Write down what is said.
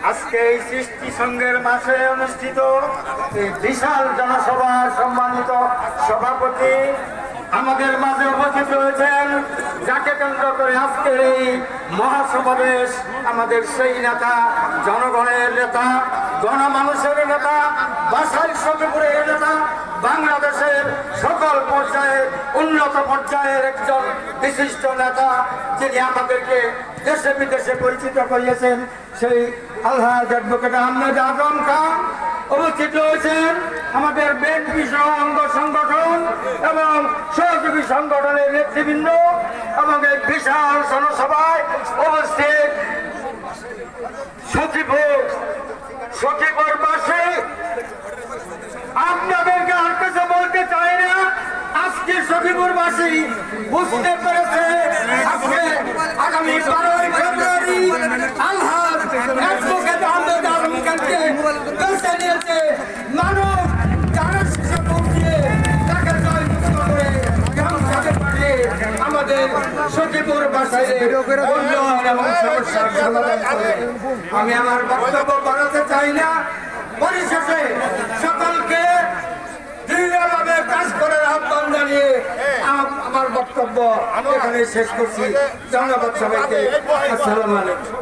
আজকে এই সৃষ্টি সংঘের মাসে অনুষ্ঠিত এই বিশাল জনসভার সম্মানিত সভাপতি আমাদের মাঝে উপস্থিত রয়েছেন, যাকে কেন্দ্র করে আজকের এই মহাসমাবেশ। আমাদের সেই নেতা, জনগণের নেতা, গণমানুষের নেতা, বাসাইল সখীপুরের নেতা, বাংলাদেশের সকল পর্যায়ে উন্নত পর্যায়ের একজন বিশিষ্ট নেতা, যিনি আমাদেরকে দেশে বিদেশে পরিচিত করিয়েছেন, সেই আলহাজ অ্যাডভোকেট আহমেদ আজম খান উপস্থিত রয়েছেন। আমাদের বিএনপি সহ অঙ্গ সংগঠন এবং সহযোগী সংগঠনের নেতৃবৃন্দ এবং এই বিশাল জনসভায় উপস্থিত সচিববাসী, আপনাদেরকে আর কিছু বলতে চাই না। আজকে সচিববাসী বুঝতে পেরেছে আজকে আগামী 12ই ফেব্রুয়ারি আলহাজ অ্যাডভোকেট আহমেদ আজম খানকে বেছে নিয়েছে মানুষ, যারা শিশু দিয়ে তাকে জয়যুক্ত করে আমাদের সচিবপুর বাসায় উন্নয়ন এবং সমস্যার সমাধান করে। আমি আমার বক্তব্য বাড়াতে চাই না। পরিশেষে সকলকে দৃঢ়ভাবে কাজ করার আহ্বান জানিয়ে আমার বক্তব্য এখানে শেষ করছি। ধন্যবাদ সবাইকে। আসসালামু আলাইকুম।